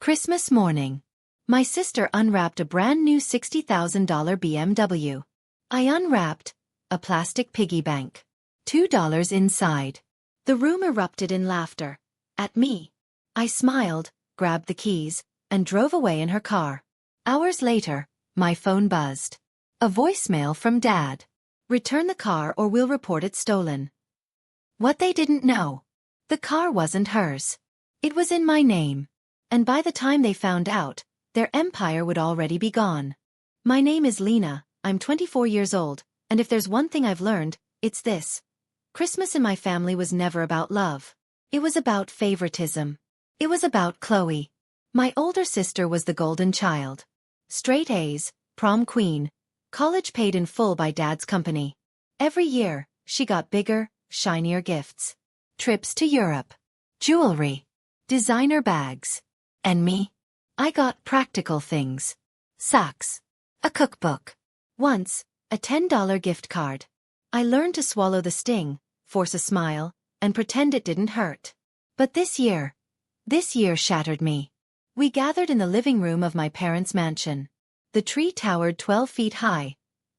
Christmas morning. My sister unwrapped a brand new $60,000 BMW. I unwrapped a plastic piggy bank. $2 inside. The room erupted in laughter. At me. I smiled, grabbed the keys, and drove away in her car. Hours later, my phone buzzed. A voicemail from Dad. Return the car or we'll report it stolen. What they didn't know. The car wasn't hers. It was in my name. And by the time they found out, their empire would already be gone. My name is Lena, I'm 24 years old, and if there's one thing I've learned, it's this. Christmas in my family was never about love. It was about favoritism. It was about Chloe. My older sister was the golden child. Straight A's, prom queen, college paid in full by Dad's company. Every year, she got bigger, shinier gifts. Trips to Europe. Jewelry. Designer bags. And me? I got practical things. Socks. A cookbook. Once, a $10 gift card. I learned to swallow the sting, force a smile, and pretend it didn't hurt. But this year shattered me. We gathered in the living room of my parents' mansion. The tree towered 12 feet high,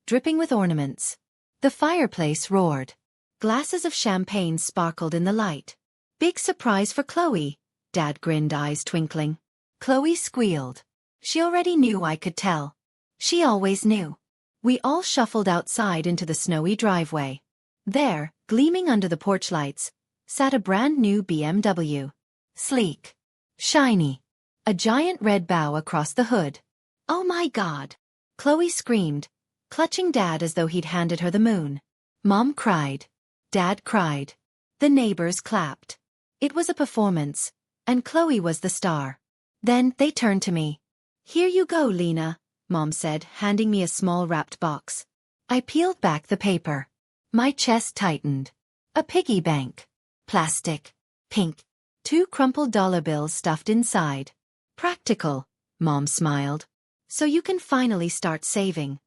dripping with ornaments. The fireplace roared. Glasses of champagne sparkled in the light. Big surprise for Chloe, Dad grinned, eyes twinkling. Chloe squealed. She already knew, I could tell. She always knew. We all shuffled outside into the snowy driveway. There, gleaming under the porch lights, sat a brand new BMW. Sleek. Shiny. A giant red bow across the hood. Oh my God! Chloe screamed, clutching Dad as though he'd handed her the moon. Mom cried. Dad cried. The neighbors clapped. It was a performance, and Chloe was the star. Then they turned to me. Here you go, Lena, Mom said, handing me a small wrapped box. I peeled back the paper. My chest tightened. A piggy bank. Plastic. Pink. 2 crumpled dollar bills stuffed inside. Practical, Mom smiled. So you can finally start saving.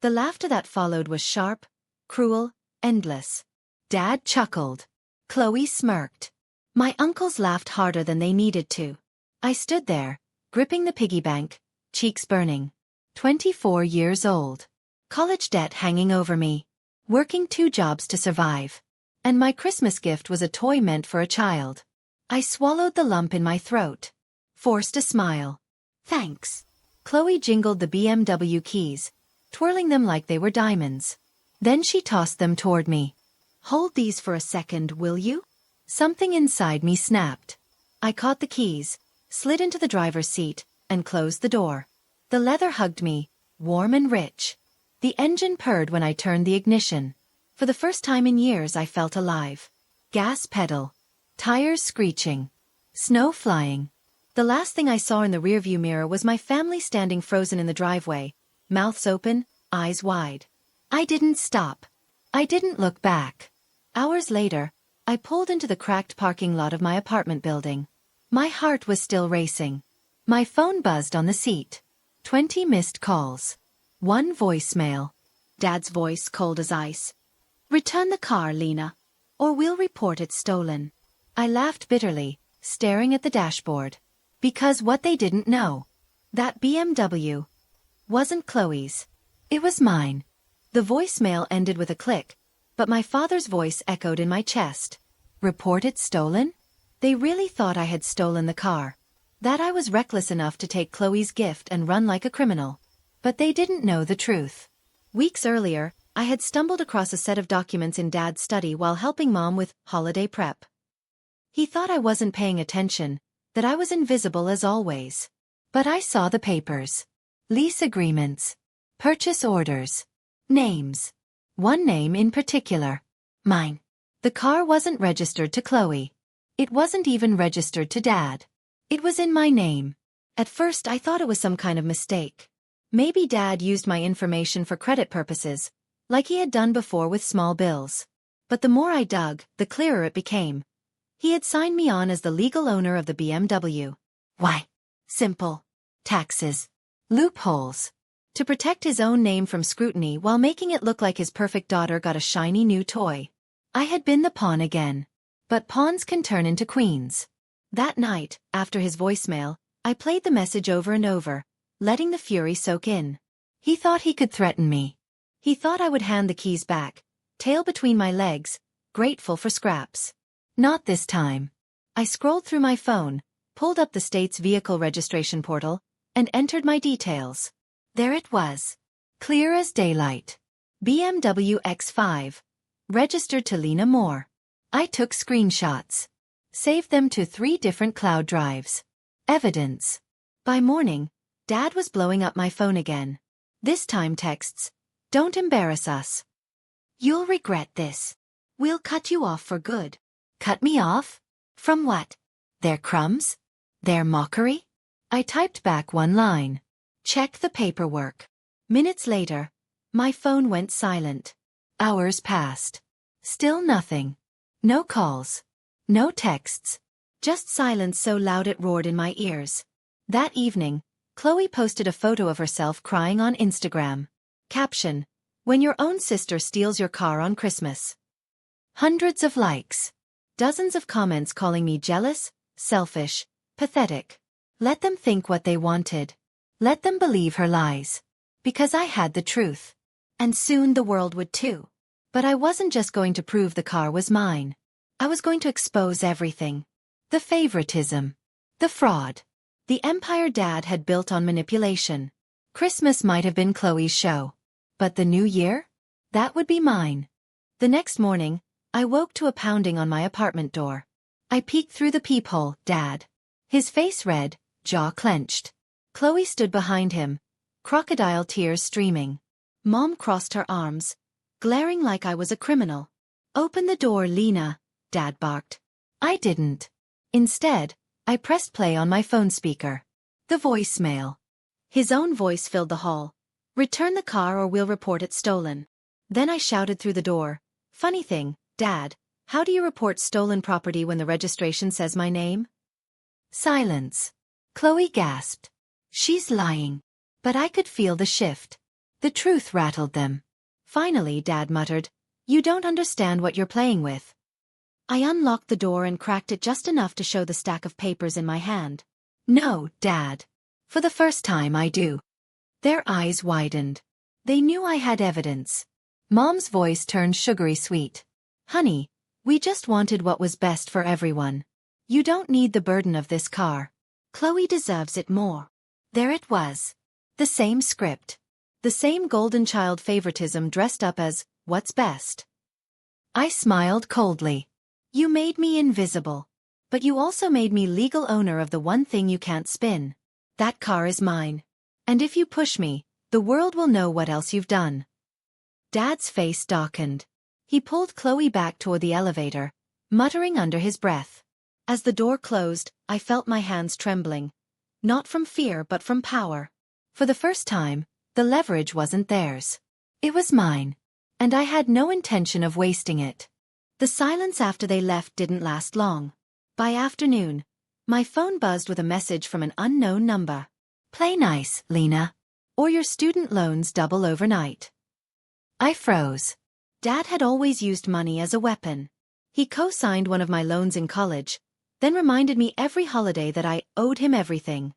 The laughter that followed was sharp, cruel, endless. Dad chuckled. Chloe smirked. My uncles laughed harder than they needed to. I stood there, gripping the piggy bank, cheeks burning. 24 years old. College debt hanging over me. Working 2 jobs to survive. And my Christmas gift was a toy meant for a child. I swallowed the lump in my throat. Forced a smile. Thanks. Chloe jingled the BMW keys, twirling them like they were diamonds. Then she tossed them toward me. Hold these for a second, will you? Something inside me snapped. I caught the keys, slid into the driver's seat, and closed the door. The leather hugged me, warm and rich. The engine purred when I turned the ignition. For the first time in years I felt alive. Gas pedal. Tires screeching. Snow flying. The last thing I saw in the rearview mirror was my family standing frozen in the driveway, mouths open, eyes wide. I didn't stop. I didn't look back. Hours later, I pulled into the cracked parking lot of my apartment building. My heart was still racing. My phone buzzed on the seat. 20 missed calls. 1 voicemail. Dad's voice cold as ice. Return the car, Lena, or we'll report it stolen. I laughed bitterly, staring at the dashboard. Because what they didn't know. That BMW wasn't Chloe's. It was mine. The voicemail ended with a click, but my father's voice echoed in my chest. Report it stolen? They really thought I had stolen the car. That I was reckless enough to take Chloe's gift and run like a criminal. But they didn't know the truth. Weeks earlier, I had stumbled across a set of documents in Dad's study while helping Mom with holiday prep. He thought I wasn't paying attention, that I was invisible as always. But I saw the papers. Lease agreements. Purchase orders. Names. 1 name in particular. Mine. The car wasn't registered to Chloe. It wasn't even registered to Dad. It was in my name. At first I thought it was some kind of mistake. Maybe Dad used my information for credit purposes, like he had done before with small bills. But the more I dug, the clearer it became. He had signed me on as the legal owner of the BMW. Why? Simple. Taxes. Loopholes. To protect his own name from scrutiny while making it look like his perfect daughter got a shiny new toy. I had been the pawn again. But pawns can turn into queens. That night, after his voicemail, I played the message over and over, letting the fury soak in. He thought he could threaten me. He thought I would hand the keys back, tail between my legs, grateful for scraps. Not this time. I scrolled through my phone, pulled up the state's vehicle registration portal, and entered my details. There it was. Clear as daylight. BMW X5. Registered to Lena Moore. I took screenshots. Saved them to 3 different cloud drives. Evidence. By morning, Dad was blowing up my phone again. This time texts. Don't embarrass us. You'll regret this. We'll cut you off for good. Cut me off? From what? Their crumbs? Their mockery? I typed back one line. Check the paperwork. Minutes later, my phone went silent. Hours passed. Still nothing. No calls. No texts. Just silence so loud it roared in my ears. That evening, Chloe posted a photo of herself crying on Instagram. Caption: When your own sister steals your car on Christmas. Hundreds of likes. Dozens of comments calling me jealous, selfish, pathetic. Let them think what they wanted. Let them believe her lies. Because I had the truth. And soon the world would too. But I wasn't just going to prove the car was mine. I was going to expose everything. The favoritism. The fraud. The empire Dad had built on manipulation. Christmas might have been Chloe's show. But the new year? That would be mine. The next morning, I woke to a pounding on my apartment door. I peeked through the peephole, Dad. His face red, jaw clenched. Chloe stood behind him, crocodile tears streaming. Mom crossed her arms, glaring like I was a criminal. Open the door, Lena, Dad barked. I didn't. Instead, I pressed play on my phone speaker. The voicemail. His own voice filled the hall. Return the car or we'll report it stolen. Then I shouted through the door. Funny thing, Dad, how do you report stolen property when the registration says my name? Silence. Chloe gasped. She's lying. But I could feel the shift. The truth rattled them. Finally, Dad muttered, You don't understand what you're playing with. I unlocked the door and cracked it just enough to show the stack of papers in my hand. No, Dad. For the first time I do. Their eyes widened. They knew I had evidence. Mom's voice turned sugary sweet. Honey, we just wanted what was best for everyone. You don't need the burden of this car. Chloe deserves it more. There it was. The same script. The same golden child favoritism dressed up as, what's best. I smiled coldly. You made me invisible. But you also made me legal owner of the one thing you can't spin. That car is mine. And if you push me, the world will know what else you've done. Dad's face darkened. He pulled Chloe back toward the elevator, muttering under his breath. As the door closed, I felt my hands trembling. Not from fear but from power. For the first time, the leverage wasn't theirs. It was mine. And I had no intention of wasting it. The silence after they left didn't last long. By afternoon, my phone buzzed with a message from an unknown number. Play nice, Lena. Or your student loans double overnight. I froze. Dad had always used money as a weapon. He co-signed one of my loans in college, then reminded me every holiday that I owed him everything.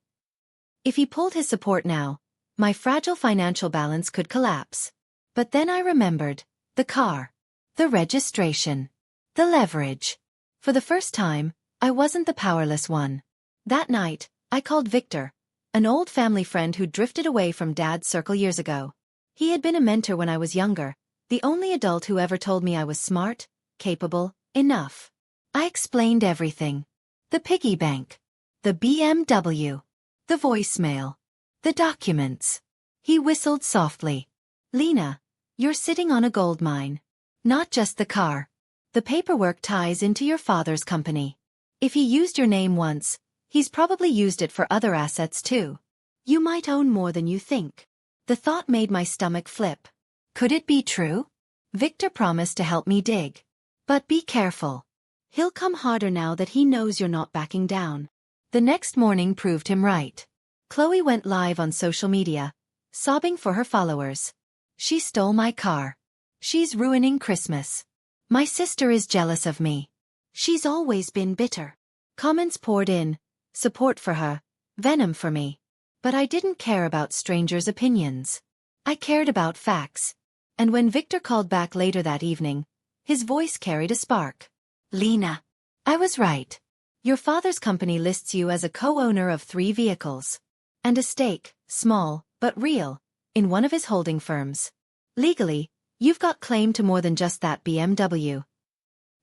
If he pulled his support now, my fragile financial balance could collapse. But then I remembered. The car. The registration. The leverage. For the first time, I wasn't the powerless one. That night, I called Victor, an old family friend who drifted away from Dad's circle years ago. He had been a mentor when I was younger, the only adult who ever told me I was smart, capable, enough. I explained everything. The piggy bank. The BMW. The voicemail. The documents. He whistled softly. Lena, you're sitting on a gold mine. Not just the car. The paperwork ties into your father's company. If he used your name once, he's probably used it for other assets too. You might own more than you think. The thought made my stomach flip. Could it be true? Victor promised to help me dig. But be careful. He'll come harder now that he knows you're not backing down. The next morning proved him right. Chloe went live on social media, sobbing for her followers. She stole my car. She's ruining Christmas. My sister is jealous of me. She's always been bitter. Comments poured in, support for her, venom for me. But I didn't care about strangers' opinions. I cared about facts. And when Victor called back later that evening, his voice carried a spark. Lena. I was right. Your father's company lists you as a co-owner of 3 vehicles. And a stake, small, but real, in one of his holding firms. Legally, you've got claim to more than just that BMW.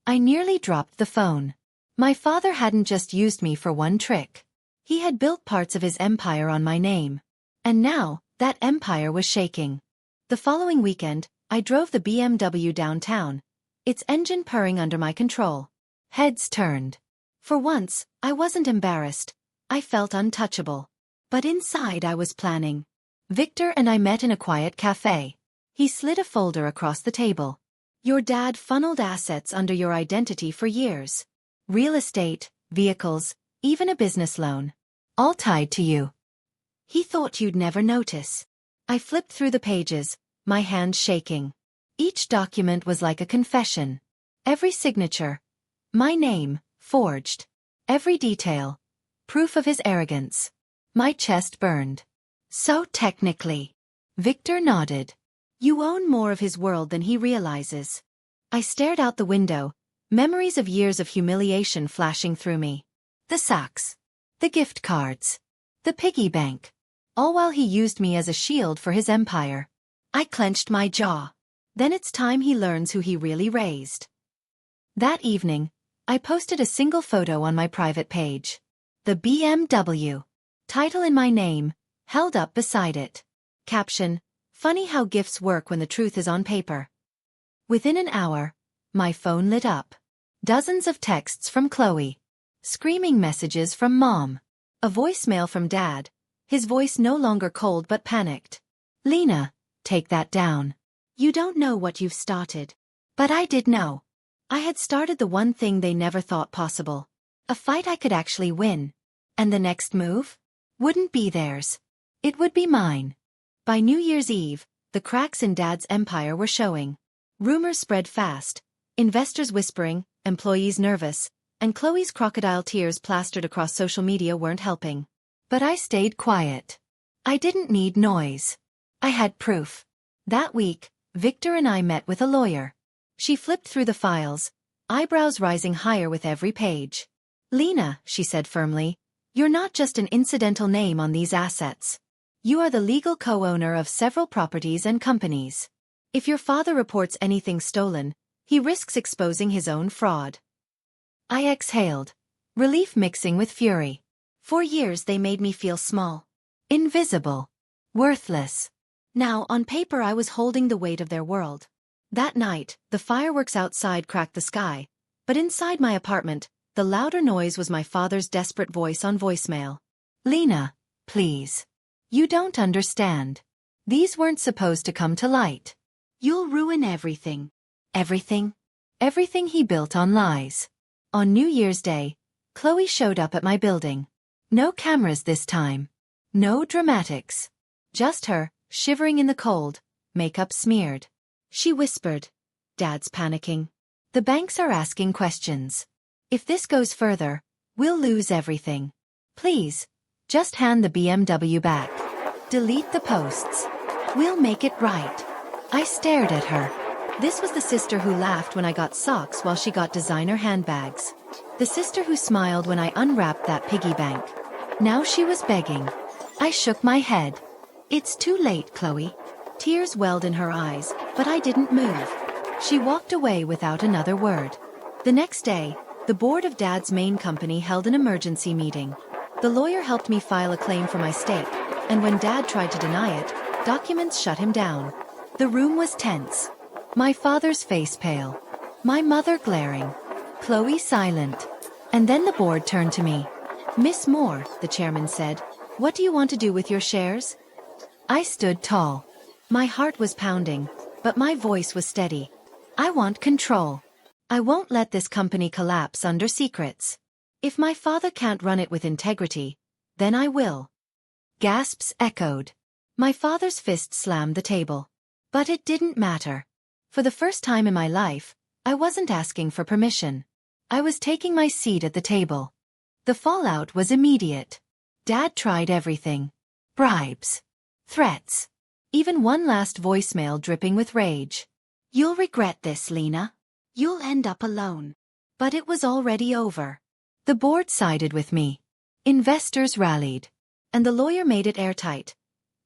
I nearly dropped the phone. My father hadn't just used me for one trick. He had built parts of his empire on my name. And now, that empire was shaking. The following weekend, I drove the BMW downtown, its engine purring under my control. Heads turned. For once, I wasn't embarrassed. I felt untouchable. But inside I was planning. Victor and I met in a quiet cafe. He slid a folder across the table. Your dad funneled assets under your identity for years. Real estate, vehicles, even a business loan. All tied to you. He thought you'd never notice. I flipped through the pages, my hands shaking. Each document was like a confession. Every signature. My name, forged. Every detail. Proof of his arrogance. My chest burned. So technically. Victor nodded. You own more of his world than he realizes. I stared out the window, memories of years of humiliation flashing through me. The socks. The gift cards. The piggy bank. All while he used me as a shield for his empire. I clenched my jaw. Then it's time he learns who he really raised. That evening, I posted a single photo on my private page. The BMW. Title in my name, held up beside it. Caption, funny how gifts work when the truth is on paper. Within an hour, my phone lit up. Dozens of texts from Chloe. Screaming messages from Mom. A voicemail from Dad, his voice no longer cold but panicked. Lena, take that down. You don't know what you've started. But I did know. I had started the one thing they never thought possible. A fight I could actually win. And the next move? Wouldn't be theirs. It would be mine. By New Year's Eve, the cracks in Dad's empire were showing. Rumors spread fast. Investors whispering, employees nervous, and Chloe's crocodile tears plastered across social media weren't helping. But I stayed quiet. I didn't need noise. I had proof. That week, Victor and I met with a lawyer. She flipped through the files, eyebrows rising higher with every page. Lena, she said firmly, you're not just an incidental name on these assets. You are the legal co-owner of several properties and companies. If your father reports anything stolen, he risks exposing his own fraud. I exhaled, relief mixing with fury. For years they made me feel small, invisible, worthless. Now, on paper I was holding the weight of their world. That night, the fireworks outside cracked the sky, but inside my apartment, the louder noise was my father's desperate voice on voicemail. Lena, please. You don't understand. These weren't supposed to come to light. You'll ruin everything. Everything? Everything he built on lies. On New Year's Day, Chloe showed up at my building. No cameras this time. No dramatics. Just her, shivering in the cold, makeup smeared. She whispered, Dad's panicking. The banks are asking questions. If this goes further, we'll lose everything. Please, just hand the BMW back. Delete the posts. We'll make it right. I stared at her. This was the sister who laughed when I got socks while she got designer handbags. The sister who smiled when I unwrapped that piggy bank. Now she was begging. I shook my head. It's too late, Chloe. Tears welled in her eyes, but I didn't move. She walked away without another word. The next day, the board of Dad's main company held an emergency meeting. The lawyer helped me file a claim for my stake, and when Dad tried to deny it, documents shut him down. The room was tense. My father's face pale. My mother glaring. Chloe silent. And then the board turned to me. Miss Moore, the chairman said, what do you want to do with your shares? I stood tall. My heart was pounding, but my voice was steady. I want control. I won't let this company collapse under secrets. If my father can't run it with integrity, then I will. Gasps echoed. My father's fist slammed the table. But it didn't matter. For the first time in my life, I wasn't asking for permission. I was taking my seat at the table. The fallout was immediate. Dad tried everything. Bribes. Threats. Even one last voicemail dripping with rage. "You'll regret this, Lena. You'll end up alone." But it was already over. The board sided with me. Investors rallied. And the lawyer made it airtight.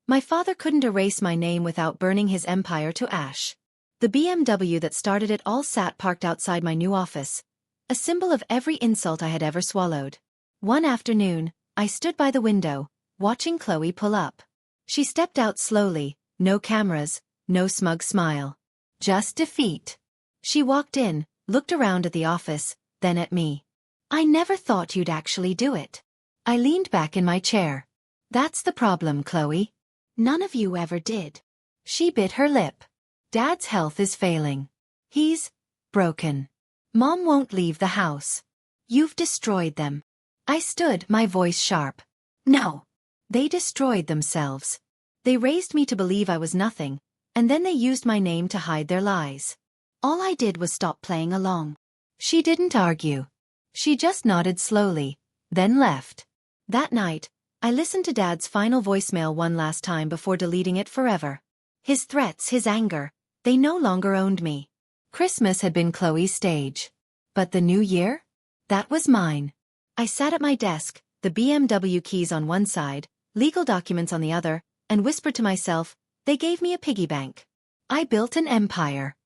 My father couldn't erase my name without burning his empire to ash. The BMW that started it all sat parked outside my new office, a symbol of every insult I had ever swallowed. One afternoon, I stood by the window, watching Chloe pull up. She stepped out slowly, no cameras, no smug smile. Just defeat. She walked in, looked around at the office, then at me. "I never thought you'd actually do it." I leaned back in my chair. "That's the problem, Chloe. None of you ever did." She bit her lip. "Dad's health is failing. He's broken. Mom won't leave the house. You've destroyed them." I stood, my voice sharp. "No. They destroyed themselves. They raised me to believe I was nothing, and then they used my name to hide their lies. All I did was stop playing along." She didn't argue. She just nodded slowly, then left. That night, I listened to Dad's final voicemail one last time before deleting it forever. His threats, his anger, they no longer owned me. Christmas had been Chloe's stage. But the new year? That was mine. I sat at my desk, the BMW keys on one side, legal documents on the other, and whispered to myself, "They gave me a piggy bank. I built an empire."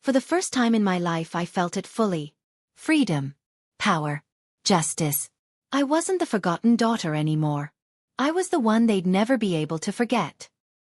For the first time in my life I felt it fully. Freedom. Power. Justice. I wasn't the forgotten daughter anymore. I was the one they'd never be able to forget.